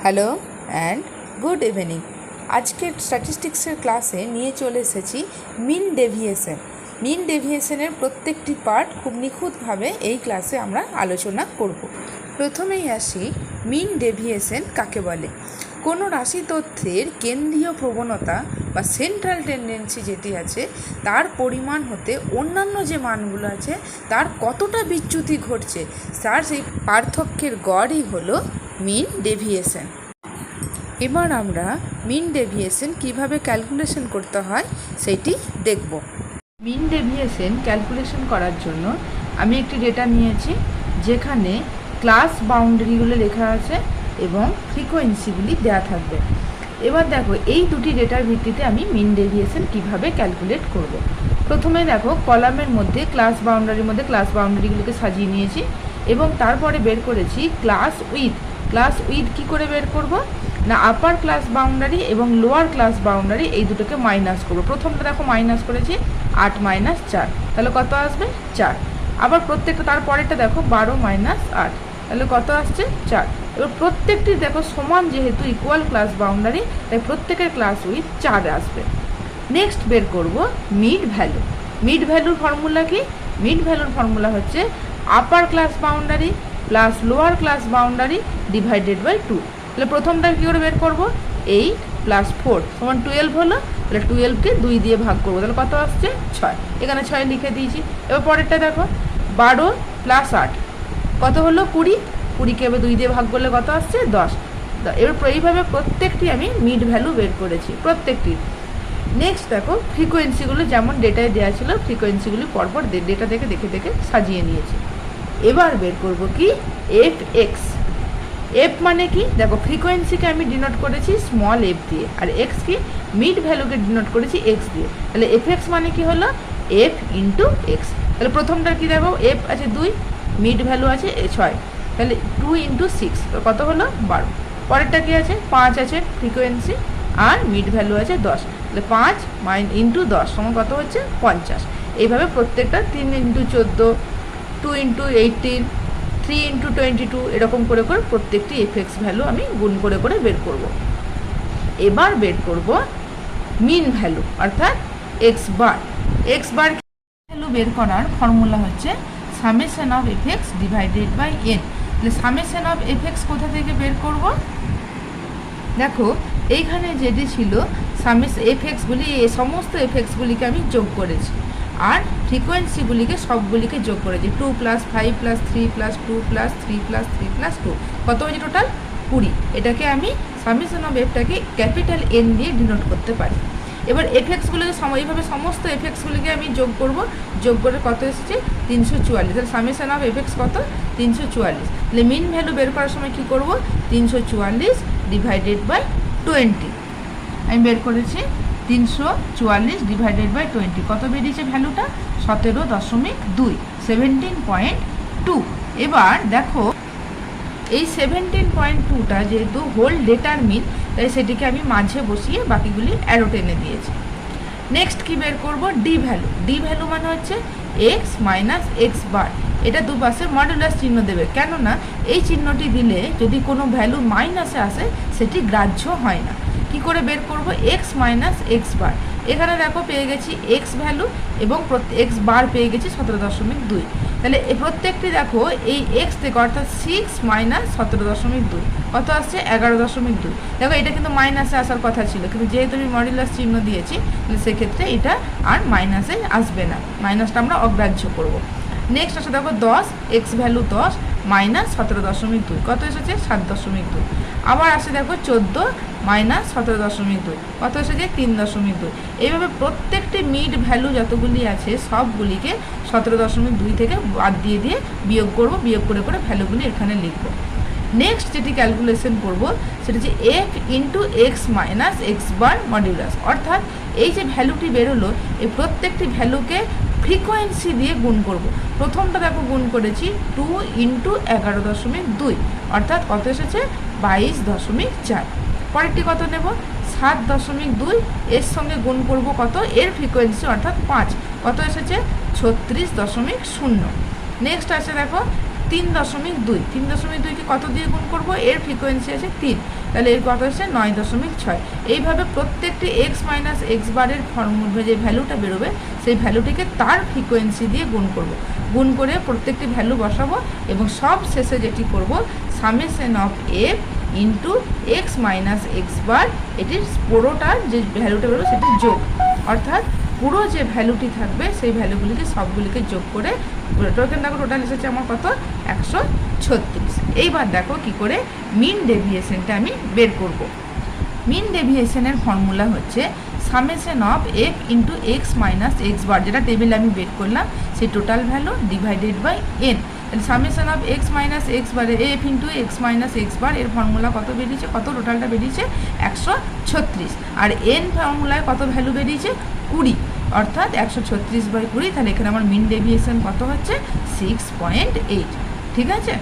Hello and good evening. আজকের স্ট্যাটিস্টিক্সের ক্লাসে নিয়ে চলে এসেছি মিন ডেভিয়েশন। মিন ডেভিয়েশনের প্রত্যেকটি পার্ট খুব নিখুঁতভাবে এই ক্লাসে আমরা আলোচনা করব। প্রথমেই আসি মিন ডেভিয়েশন কাকে বলে। কোনো রাশি তথ্যের কেন্দ্রীয় প্রবণতা বা সেন্ট্রাল টেন্ডেন্সি যেটি আছে তার পরিমাণ হতে অন্যান্য যে মানগুলো আছে তার কতটা বিচ্যুতি ঘটছে তার সেই পার্থক্যের গড়ই হলো মিন ডেভিয়েশন। এবার আমরা মিন ডেভিয়েশন কিভাবে ক্যালকুলেশন করতে হয় সেটি দেখব। মিন ডেভিয়েশন ক্যালকুলেশন করার জন্য আমি একটি ডেটা নিয়েছি যেখানে ক্লাস বাউন্ডারিগুলো লেখা আছে এবং ফ্রিকোয়েন্সিগুলি দেওয়া থাকবে। এবার দেখো এই দুটি ডেটার ভিত্তিতে আমি মিন ডেভিয়েশন কিভাবে ক্যালকুলেট করব। প্রথমে দেখো কলামের মধ্যে ক্লাস বাউন্ডারিগুলোকে সাজিয়ে নিয়েছি এবং তারপরে বের করেছি ক্লাস উইথ কী করে বের করব না, আপার ক্লাস বাউন্ডারি এবং লোয়ার ক্লাস বাউন্ডারি এই দুটোকে মাইনাস করবো। প্রথমটা দেখো মাইনাস করেছি 8 - 4, তাহলে কত আসবে 4। আবার প্রত্যেকটা তারপরেরটা দেখো 12 - 8, তাহলে কত আসছে 4। এবার প্রত্যেকটি দেখো সমান, যেহেতু ইকুয়াল ক্লাস বাউন্ডারি তাই প্রত্যেকের ক্লাস উইথ 4 আসবে। নেক্সট বের করব মিড ভ্যালু। মিড ভ্যালুর ফর্মুলা কি? মিড ভ্যালুর ফর্মুলা হচ্ছে upper class boundary plus lower class boundary divided by 2। তাহলে প্রথমটা কী করে বের করবো, 8 + 4 = 12 হলো। তাহলে 12কে 2 দিয়ে ভাগ করবো, তাহলে কত আসছে 6। এখানে 6 লিখে দিয়েছি। এবার পরেরটা দেখো 12 + 8 কত হলো 20। 20কে এবার 2 দিয়ে ভাগ করলে কত আসছে 10। এবার এইভাবে প্রত্যেকটি আমি মিড ভ্যালু বের করেছি প্রত্যেকটি। নেক্সট দেখো ফ্রিকোয়েন্সিগুলো যেমন ডেটায় দেওয়া ছিল ফ্রিকোয়েন্সিগুলি পরপর ডেটা থেকে দেখে সাজিয়ে নিয়েছি। এবার বের করব কি এফ মানে কি, দেখো ফ্রিকোয়েন্সিকে আমি ডিনোট করেছি স্মল এফ দিয়ে, আর এক্স কি মিড ভ্যালুকে ডিনোট করেছি এক্স দিয়ে। তাহলে এফ মানে কি হলো এফ × এক্স। তাহলে প্রথমটার কি দেখো এফ আছে 2, মিড ভ্যালু আছে 6, তাহলে 2 × 6 কত হলো 12। পরেরটা কি আছে 5 আছে ফ্রিকোয়েন্সি আর মিড ভ্যালু আছে 10, তাহলে 5 × 10 সমান কত হচ্ছে 50। এইভাবে প্রত্যেকটা 3 × 14, 2 × 18, 3 × 22 এরকম করে প্রত্যেকটি এফএক্স ভ্যালু আমি গুণ করে বের করব। এবার বের করব মিন ভ্যালু অর্থাৎ এক্স বার ভ্যালু বের করার ফর্মুলা হচ্ছে summation of fx divided by n. তাহলে সামেশন অফ এফএক্স কোথা থেকে বের করব, দেখো এইখানে যেটি ছিল এফএক্সগুলি, এই সমস্ত এফএক্সগুলিকে আমি যোগ করেছি আর ফ্রিকোয়েন্সিগুলিকে সবগুলিকে যোগ করেছি। 2 + 5 + 3 + 2 + 3 + 3 + 2 কত হয়েছে টোটাল 20। এটাকে আমি সামেশন অফ এফটাকে ক্যাপিটাল এন দিয়ে ডিনোট করতে পারি। এবার এফএক্সগুলোকে এইভাবে সমস্ত এফএক্সগুলিকে আমি যোগ করে কত এসেছে 344। তাহলে সামেশন অফ এফএক্স কত 344। তাহলে মিন ভ্যালু বের করার সময় কি করব 344 ডিভাইডেড বাই 20 আমি বের করেছি। 344 ডিভাইডেড বাই 20 কত বেরিয়েছে ভ্যালুটা 17.2, 17.2। এবার দেখো এই 17.2টা যেহেতু হোল ডিটারমিন তাই সেটিকে আমি মাঝে বসিয়ে বাকিগুলি অ্যারো টেনে দিয়েছি। নেক্সট কি বের করব ডি ভ্যালু মানে হচ্ছে এক্স - এক্স বার। এটা দুপাশে মডুলাস চিহ্ন দেবে, কেননা এই চিহ্নটি দিলে যদি কোনো ভ্যালু মাইনাসে আসে সেটি গ্রাহ্য হয় না। কি করে বের করব এক্স - এক্স বার। এখানে দেখো পেয়ে গেছি এক্স ভ্যালু এবং এক্স বার পেয়ে গেছি 17.2। তাহলে প্রত্যেকটি দেখো এই এক্স থেকে অর্থাৎ 6 - 17.2 কত আসছে 11.2। দেখো এটা কিন্তু মাইনাসে আসার কথা ছিল, কিন্তু যেহেতু আমি মডুলাস চিহ্ন দিয়েছি তাহলে সেক্ষেত্রে এটা আর মাইনাসে আসবে না, মাইনাসটা আমরা অগ্রাহ্য করব। নেক্সট আসে দেখো 10, এক্স ভ্যালু 10 - 17.2 কত এসেছে 7.2। আবার আসে দেখো 14 - 17.2 কত এসেছে 3.2। এইভাবে প্রত্যেকটি মিড ভ্যালু যতগুলি আছে সবগুলিকে 17.2 থেকে বাদ দিয়ে বিয়োগ করে ভ্যালুগুলি এখানে লিখব। নেক্সট যেটি ক্যালকুলেশন করব সেটা হচ্ছে F × x - x bar modulus. অর্থাৎ এই যে ভ্যালুটি বেরোলো এই প্রত্যেকটি ভ্যালুকে ফ্রিকোয়েন্সি দিয়ে গুণ করব। প্রথমটা দেখো গুণ করেছি 2 × 11.2 অর্থাৎ কত এসেছে 22.4। পরেরটি কত নেব 7.2, এর সঙ্গে গুণ করব কত এর ফ্রিকোয়েন্সি অর্থাৎ 5 কত এসেছে 36.0। নেক্সট আছে দেখো 3.2, 3.2কে কত দিয়ে গুণ করবো, এর ফ্রিকোয়েন্সি আছে 3, তাহলে এর কত হচ্ছে 9.6। এইভাবে প্রত্যেকটি এক্স মাইনাস এক্স বারের ফর্মুলা যে ভ্যালুটা বেরোবে সেই ভ্যালুটিকে তার ফ্রিকোয়েন্সি দিয়ে গুণ করব, গুণ করে প্রত্যেকটি ভ্যালু বসাবো এবং সব শেষে যেটি করব summation of f into x minus x bar, এটির পুরোটার যে ভ্যালুটা বেরোবে সেটি যোগ, অর্থাৎ পুরো যে ভ্যালুটি থাকবে সেই ভ্যালুগুলিকে সবগুলিকে যোগ করে টোটাল এসেছে আমার কত 136। এইবার দেখো কি করে মিন ডেভিয়েশনটা আমি বের করব। মিন ডেভিয়েশনের ফর্মুলা হচ্ছে summation of f into x minus x bar, যেটা টেবিলে আমি বের করলাম সেই total value divided by n. তাহলে summation of x minus x bar f into x minus x bar, এর ফর্মুলা কত বেরিয়েছে, কত টোটালটা বেরিয়েছে 136, আর এন ফর্মুলায় কত ভ্যালু বেরিয়েছে 20, অর্থাৎ 136/20। তাহলে এখানে আমার মিন ডেভিয়েশন কত হচ্ছে 6.8। ঠিক আছে।